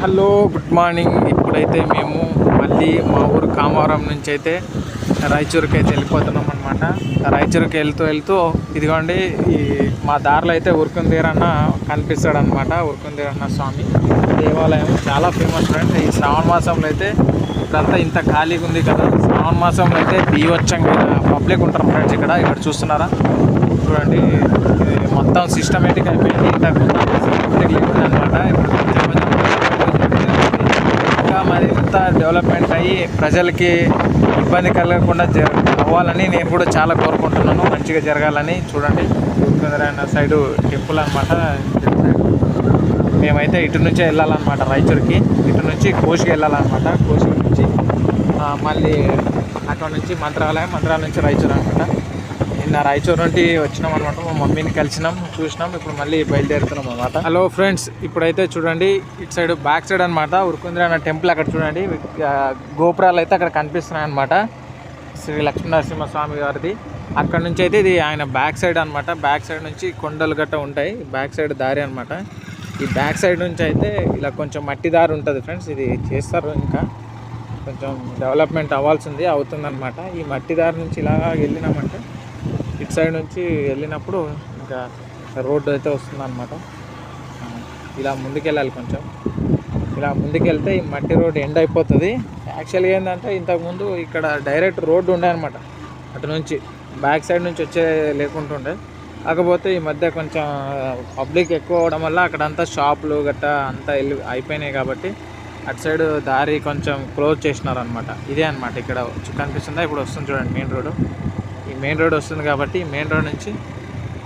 Hello, good morning. ఇప్పుడైతే మేము మళ్ళీ మా ఊరు కామవరం నుంచి అయితే రాయచూరుకి అయితే వెళ్ళిపోతున్నాం అనమాట. రాయచూరుకి వెళ్తూ ఇదిగోండి, ఈ మా దారిలో అయితే ఉరుకుందేరన్న కనిపిస్తాడు అనమాట. ఉరుకుందేరన్న స్వామి దేవాలయం చాలా ఫేమస్ ఫ్రెండ్స్. ఈ శ్రావణ మాసంలో అయితే ఇప్పుడంతా ఇంత ఖాళీగా ఉంది కదా, శ్రావణ మాసంలో అయితే బీవచ్చంగా పబ్లిక్ ఉంటారు ఫ్రెండ్స్. ఇక్కడ చూస్తున్నారా, చూడండి, మొత్తం సిస్టమేటిక్ అయిపోయింది. ఇంతకుముందు పబ్లిక్ లేకుండా అనమాట. ఇప్పుడు ఇంకా మరింత డెవలప్మెంట్ అయ్యి ప్రజలకి ఇబ్బంది కలగకుండా అవ్వాలని నేను కూడా చాలా కోరుకుంటున్నాను. మంచిగా జరగాలని. చూడండి, ఉరుకుందరైన సైడు టెంపుల్ అనమాట. మేమైతే ఇటు నుంచే వెళ్ళాలన్నమాట రాయచూరుకి. ఇటు నుంచి కోసికి వెళ్ళాలన్నమాట. కోసి నుంచి మళ్ళీ అక్కడ నుంచి మంత్రాలయం నుంచి రాయచూరు అనమాట. నిన్న రాయచూరు నుండి వచ్చినాం అనమాట. మా మమ్మీని కలిసినాం, చూసినాం. ఇప్పుడు మళ్ళీ బయలుదేరుతున్నాం అనమాట. హలో ఫ్రెండ్స్, ఇప్పుడైతే చూడండి, ఇటు సైడ్ బ్యాక్ సైడ్ అనమాట ఉరుకుంద్ర అన్న టెంపుల్. అక్కడ చూడండి గోపురాలు అయితే అక్కడ కనిపిస్తున్నాయి అనమాట. శ్రీ లక్ష్మీనరసింహస్వామి గారిది. అక్కడ నుంచి అయితే ఇది ఆయన బ్యాక్ సైడ్ అనమాట. బ్యాక్ సైడ్ నుంచి కొండలు గట్ట ఉంటాయి. బ్యాక్ సైడ్ దారి అనమాట. ఈ బ్యాక్ సైడ్ నుంచి అయితే ఇలా కొంచెం మట్టి దారి ఉంటుంది ఫ్రెండ్స్. ఇది చేస్తారు, ఇంకా కొంచెం డెవలప్మెంట్ అవ్వాల్సింది, అవుతుందన్నమాట. ఈ మట్టి దారి నుంచి ఇలా వెళ్ళినామంటే ఇటు సైడ్ నుంచి వెళ్ళినప్పుడు ఇంకా రోడ్డు అయితే వస్తుందన్నమాట. ఇలా ముందుకెళ్ళాలి. కొంచెం ఇలా ముందుకెళ్తే ఈ మట్టి రోడ్డు ఎండ్ అయిపోతుంది. యాక్చువల్గా ఏంటంటే ఇంతకుముందు ఇక్కడ డైరెక్ట్ రోడ్డు ఉండే అనమాట. అటు నుంచి బ్యాక్ సైడ్ నుంచి వచ్చే లేకుంటుండే. కాకపోతే ఈ మధ్య కొంచెం పబ్లిక్ ఎక్కువ అవడం వల్ల అక్కడంతా షాపులు గట్టా అంతా అయిపోయినాయి కాబట్టి అటు సైడ్ దారి కొంచెం క్లోజ్ చేసినారు అనమాట. ఇదే అనమాట ఇక్కడ కనిపిస్తుందా, ఇప్పుడు వస్తుంది చూడండి మెయిన్ రోడ్డు. ఈ మెయిన్ రోడ్ వస్తుంది కాబట్టి మెయిన్ రోడ్ నుంచి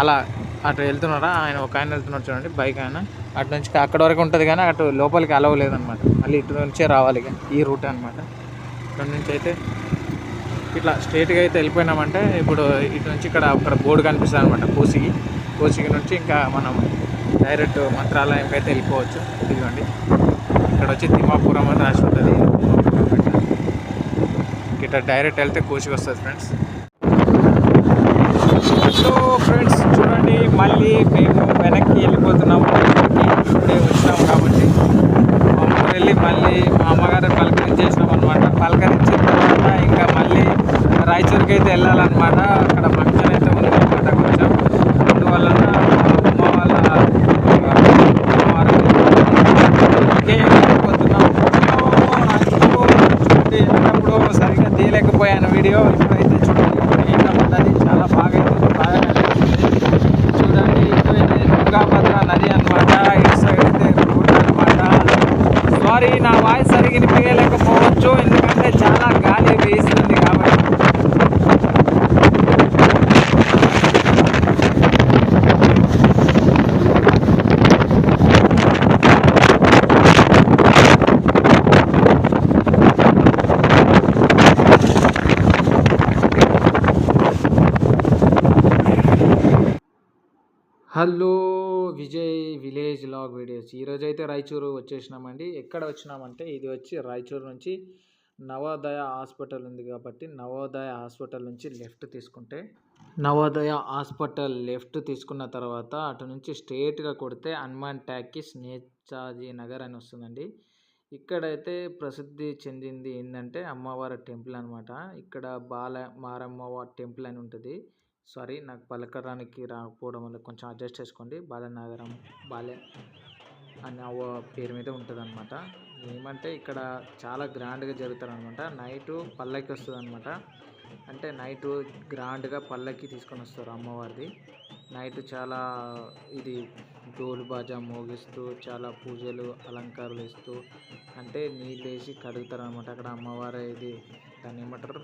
అలా అటు వెళ్తున్నారా, ఒక ఆయన వెళ్తున్నాడు చూడండి, బైక్ ఆయన. అటు నుంచి అక్కడ వరకు ఉంటుంది కానీ అటు లోపలికి అలవ్ లేదనమాట. మళ్ళీ ఇటు నుంచే రావాలి. ఇక ఈ రూట్ అనమాట. ఇక్కడ నుంచి అయితే ఇట్లా స్ట్రైట్గా అయితే వెళ్ళిపోయినామంటే ఇప్పుడు ఇటు నుంచి అక్కడ బోర్డు కనిపిస్తుంది అనమాట. కోసికి నుంచి ఇంకా మనం డైరెక్ట్ మంత్రాలయంకి అయితే వెళ్ళిపోవచ్చు. ఇదిగోండి, ఇక్కడ వచ్చి తిమ్మాపురం అని రాసి ఉంటుంది. ఇట్లా డైరెక్ట్ వెళ్తే కోసికి వస్తుంది ఫ్రెండ్స్. సో ఫ్రెండ్స్ చూడండి, మళ్ళీ మేము వెనక్కి వెళ్ళిపోతున్నాము. ఇప్పుడే వచ్చినాము కాబట్టి మా ఊరు వెళ్ళి మళ్ళీ మా అమ్మగారు పలకరించేసినాం అనమాట. పలకరించిన తర్వాత ఇంకా మళ్ళీ రాయచూరుకి అయితే వెళ్ళాలన్నమాట. అక్కడ ఫంక్షన్ అయితే ఉంది అనమాట. కొంచెం అందువల్ల అమ్మ వాళ్ళ వెళ్ళిపోతున్నాం. చూడండి, ఎన్నప్పుడు సరిగ్గా తీయలేకపోయాను వీడియో. ఇప్పుడైతే చూడండి, పడ్డది చాలా బాగా చూడండి. ఇటు తుంగభద్ర నది అనమాట. ఇటు సైడ్ అయితే రోడ్డు అనమాట. సారీ, నా వాయిస్ సరిగ్గా వినిపించలేకపోవచ్చు, ఎందుకంటే చాలా గాలి వేస్తుంది కాబట్టి. Hello Vijay village vlog videos. ఈరోజు అయితే రాయచూరు వచ్చేసినామండి. ఎక్కడ వచ్చినామంటే ఇది వచ్చి రాయచూరు నుంచి నవోదయ హాస్పిటల్ ఉంది కాబట్టి నవోదయ హాస్పిటల్ నుంచి లెఫ్ట్ తీసుకుంటే, నవోదయ హాస్పిటల్ లెఫ్ట్ తీసుకున్న తర్వాత అటు నుంచి స్ట్రేట్గా కొడితే హనుమాన్ టాకీస్ నేతాజీ నగర్ అని వస్తుందండి. ఇక్కడైతే ప్రసిద్ధి చెందింది ఏంటంటే అమ్మవారి టెంపుల్ అనమాట. ఇక్కడ మారమ్మ టెంపుల్ అని ఉంటుంది. సారీ, నాకు పలకడానికి రాకపోవడం వల్ల కొంచెం అడ్జస్ట్ చేసుకోండి. బాలే అనే పేరు మీద ఉంటుంది అనమాట. ఏమంటే ఇక్కడ చాలా గ్రాండ్గా జరుగుతారు అనమాట. నైటు పల్లకి వస్తుంది అనమాట. అంటే నైటు గ్రాండ్గా పల్లకి తీసుకొని వస్తారు అమ్మవారిది. నైట్ చాలా ఇది డోలు బాజా మోగిస్తూ చాలా పూజలు అలంకారాలు ఇస్తూ అంటే నీళ్ళు వేసి కడుగుతారు అనమాట. అక్కడ అమ్మవారి ఇది దాన్ని ఏమంటారు,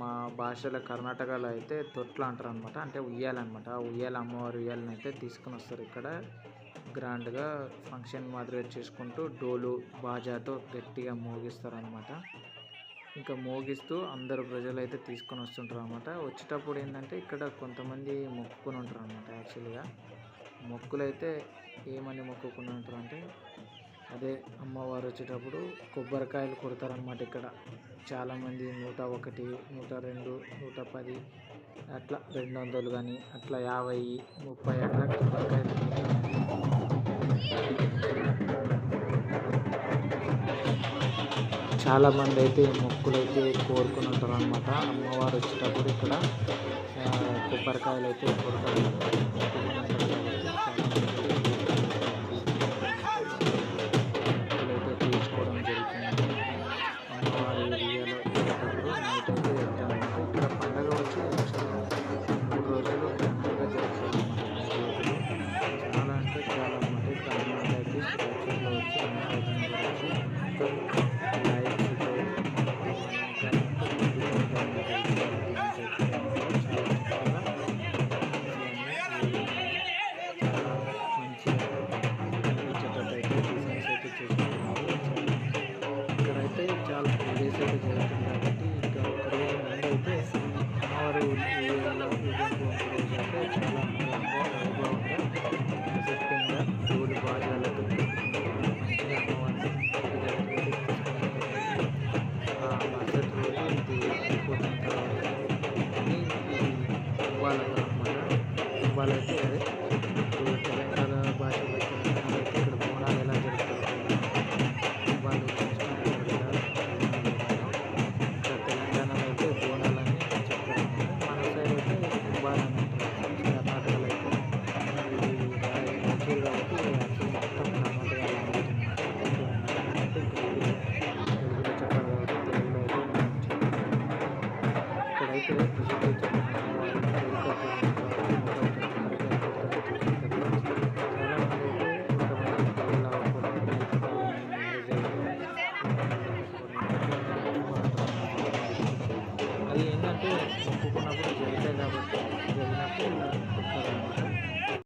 మా భాషలో కర్ణాటకలో అయితే తొట్లు అంటారు అనమాట. అంటే ఉయ్యాలన్నమాట. ఆ అమ్మవారి ఉయ్యాలని అయితే తీసుకుని వస్తారు. ఇక్కడ గ్రాండ్గా ఫంక్షన్ మాదిరిగా చేసుకుంటూ డోలు బాజాతో గట్టిగా మోగిస్తారు అనమాట. ఇంకా మోగిస్తూ అందరు ప్రజలు అయితే తీసుకొని వస్తుంటారు అనమాట. వచ్చేటప్పుడు ఏంటంటే ఇక్కడ కొంతమంది మొక్కుకొని ఉంటారు అనమాట. యాక్చువల్గా మొక్కులు అయితే ఏమని మొక్కుకుని ఉంటారు అంటే అదే అమ్మవారు వచ్చేటప్పుడు కొబ్బరికాయలు కొడతారనమాట. ఇక్కడ చాలామంది 101, 102, 110 అట్లా 200 కానీ అట్లా 50, 30 అట్లా కొబ్బరికాయలు చాలామంది అయితే మొక్కులు అయితే కోరుకుని ఉంటారు అనమాట. అమ్మవారు వచ్చేటప్పుడు ఇక్కడ కొబ్బరికాయలు అయితే కొడతారు. అయితే తీసుకోవడం జరుగుతుంది. అమ్మవారి ఏరియాలో వచ్చేటప్పుడు నైట్ అయితే వెళ్తామంటే ఇక్కడ పండుగ వచ్చి 3 రోజులు పండుగ జరుగుతుంది అన్నమాట. 3 రోజులు చాలా అంటే చాలా అన్నమాట. ఇక్కడ అన్నమాట అయితే స్టాచ్యూలో వచ్చి ఇక్కడైతే చాలా ప్లేస్ అయితే జరుగుతుంది.